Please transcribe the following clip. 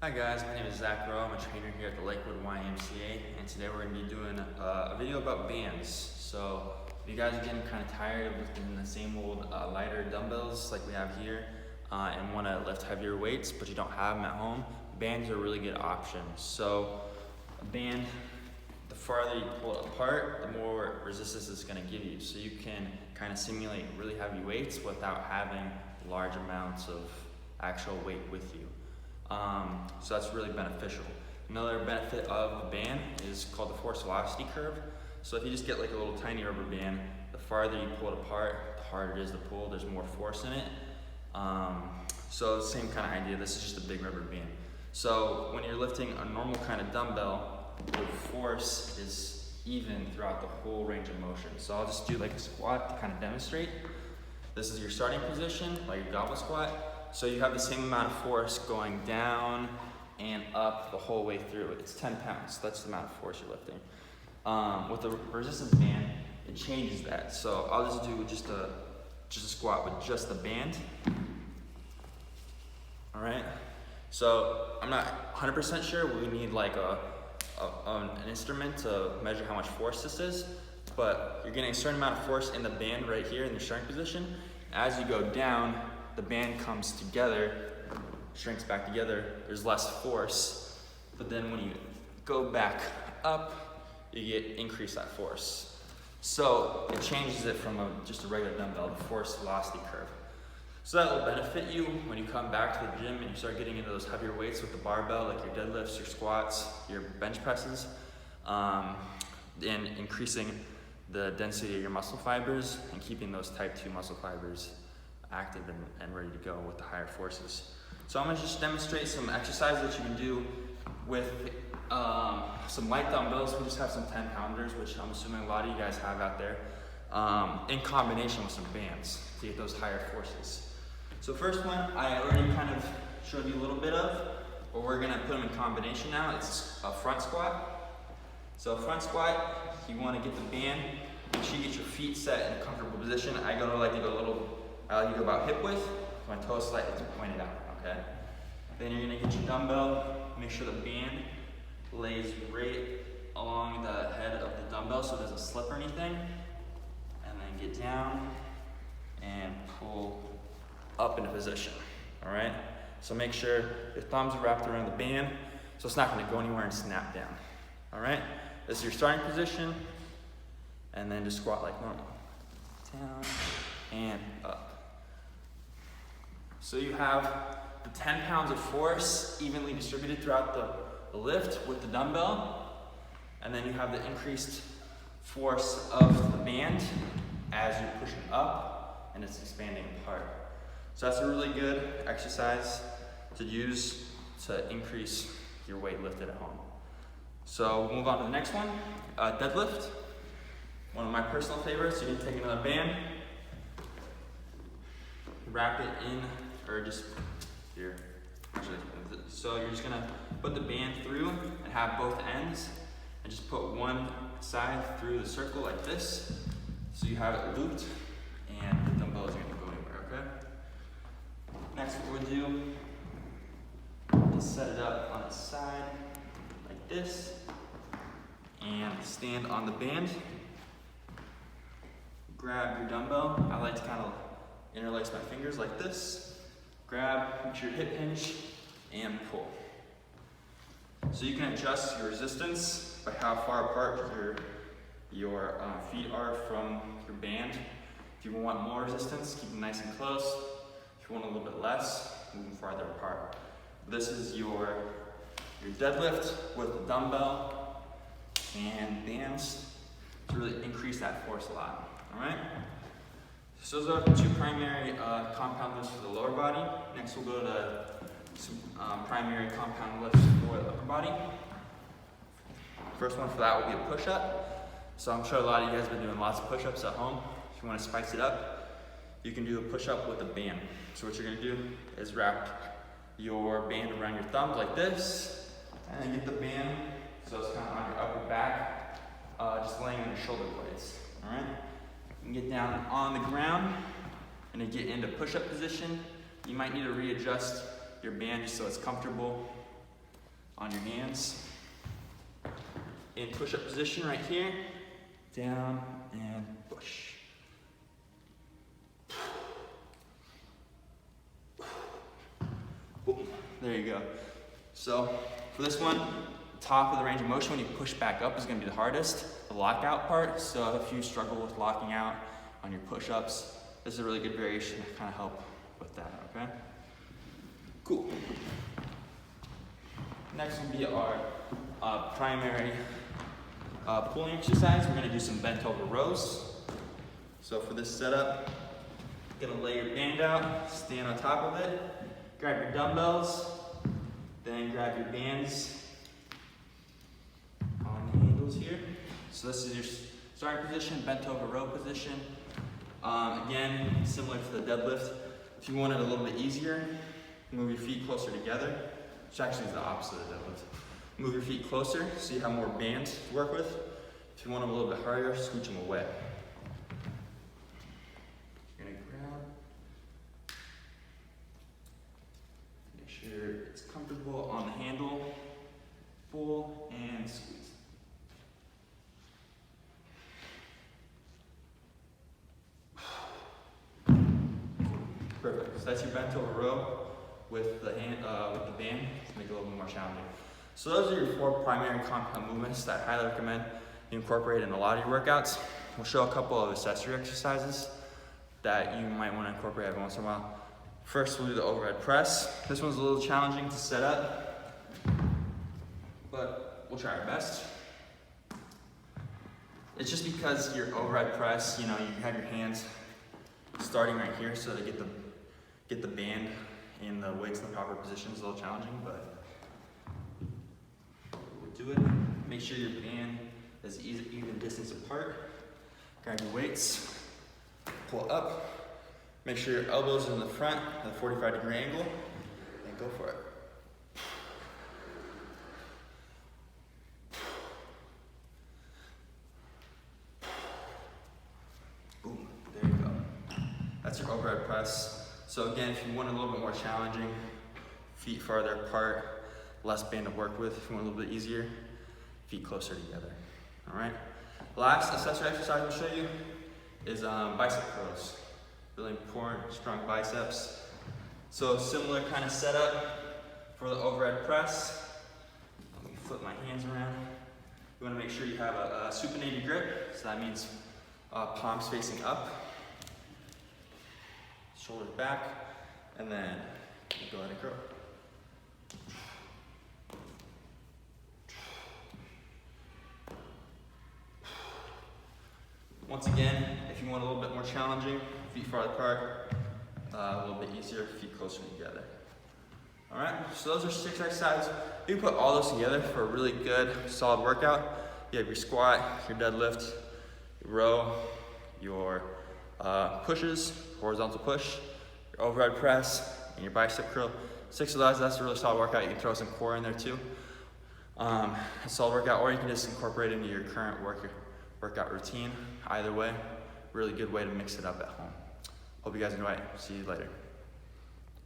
Hi guys, my name is Zach Rowe. I'm a trainer here at the Lakewood YMCA, and today we're going to be doing a video about bands. So if you guys are getting kind of tired of lifting the same old lighter dumbbells like we have here and want to lift heavier weights but you don't have them at home, bands are a really good option. So a band, the farther you pull it apart, the more resistance it's going to give you. So you can kind of simulate really heavy weights without having large amounts of actual weight with you. So that's really beneficial. Another benefit of a band is called the force velocity curve. So if you just get like a little tiny rubber band, the farther you pull it apart, the harder it is to pull, there's more force in it. So the same kind of idea, this is just a big rubber band. So when you're lifting a normal kind of dumbbell, the force is even throughout the whole range of motion. So I'll just do like a squat to kind of demonstrate. This is your starting position, like a goblet squat. So you have the same amount of force going down and up the whole way through. It's 10 pounds, that's the amount of force you're lifting. With the resistance band, it changes that. So I'll just do just a squat with just the band. All right, so I'm not 100% sure. We need like an instrument to measure how much force this is, but you're getting a certain amount of force in the band right here in the starting position. As you go down, the band comes together, shrinks back together, there's less force, but then when you go back up, you increase that force. So it changes it from just a regular dumbbell, the force velocity curve. So that will benefit you when you come back to the gym and you start getting into those heavier weights with the barbell, like your deadlifts, your squats, your bench presses, and increasing the density of your muscle fibers and keeping those type 2 muscle fibers active and ready to go with the higher forces. So I'm going to just demonstrate some exercises that you can do with some light dumbbells. We just have some 10 pounders, which I'm assuming a lot of you guys have out there, in combination with some bands to get those higher forces. So first one, I already kind of showed you a little bit of, but we're going to put them in combination now. It's a front squat. So front squat, you want to get the band, make sure you get your feet set in a comfortable position. I like to go about hip width, my toes slightly pointed out, okay? Then you're gonna get your dumbbell, make sure the band lays right along the head of the dumbbell so it doesn't slip or anything. And then get down and pull up into position, all right? So make sure your thumbs are wrapped around the band so it's not gonna go anywhere and snap down, all right? This is your starting position, and then just squat like normal. Down and up. So you have the 10 pounds of force evenly distributed throughout the lift with the dumbbell, and then you have the increased force of the band as you're pushing up and it's expanding apart. So that's a really good exercise to use to increase your weight lifted at home. So we'll move on to the next one, deadlift. One of my personal favorites. You're gonna take another band, wrap it in, or just here. Actually, so you're just gonna put the band through and have both ends, and just put one side through the circle like this, so you have it looped, and the dumbbell isn't gonna go anywhere. Okay. Next, what we'll do is set it up on its side like this, and stand on the band. Grab your dumbbell. I like to kind of interlace my fingers like this. Grab, make your hip hinge, and pull. So you can adjust your resistance by how far apart your feet are from your band. If you want more resistance, keep them nice and close. If you want a little bit less, move them farther apart. This is your deadlift with the dumbbell and bands to really increase that force a lot. All right? So those are the two primary compound lifts for the lower body. Next we'll go to some primary compound lifts for the upper body. First one for that will be a push-up. So I'm sure a lot of you guys have been doing lots of push-ups at home. If you want to spice it up, you can do a push-up with a band. So what you're going to do is wrap your band around your thumbs like this, and then get the band so it's kind of on your upper back, just laying on your shoulder blades. All right? You can get down on the ground and then get into push-up position. You might need to readjust your band just so it's comfortable. on your hands. In push-up position right here, down and push. Boom. There you go. So for this one, top of the range of motion when you push back up is going to be the hardest, the lockout part. So if you struggle with locking out on your push-ups, this is a really good variation to kind of help with that, okay? Cool. Next will be our primary pulling exercise. We're going to do some bent over rows. So for this setup, you're going to lay your band out, stand on top of it, grab your dumbbells, then grab your bands on the handles here. So this is your starting position, bent over row position. Again, similar to the deadlift. If you want it a little bit easier, move your feet closer together, which actually is the opposite of deadlift. Move your feet closer so you have more bands to work with. If you want them a little bit harder, scooch them away. You're gonna grab, make sure it's comfortable on the handle, pull and squeeze. Perfect. So that's your bent over row with the band to make it a little bit more challenging. So those are your 4 primary compound movements that I highly recommend you incorporate in a lot of your workouts. We'll show a couple of accessory exercises that you might want to incorporate every once in a while. First, we'll do the overhead press. This one's a little challenging to set up, but we'll try our best. It's just because your overhead press, you have your hands starting right here, so to get the band and the weights in the proper position is a little challenging, but we'll do it. Make sure your band is even distance apart. Grab your weights, pull up. Make sure your elbows are in the front at a 45-degree angle, and go for it. Boom, there you go. That's your overhead press. So again, if you want it a little bit more challenging, feet farther apart, less band to work with. If you want a little bit easier, feet closer together. All right. Last accessory exercise we'll show you is bicep curls. Really important, strong biceps. So similar kind of setup for the overhead press. Let me flip my hands around. You want to make sure you have a supinated grip. So that means palms facing up, shoulders back, and then go ahead and curl. Once again, if you want a little bit more challenging, feet farther apart, a little bit easier, feet closer together. All right, so those are 6 exercises. You put all those together for a really good, solid workout. You have your squat, your deadlift, your row, your pushes, horizontal push, your overhead press, and your bicep curl. 6 of those, that's a really solid workout. You can throw some core in there too. A solid workout, or you can just incorporate it into your current workout routine. Either way, really good way to mix it up at home. Hope you guys enjoy it. See you later.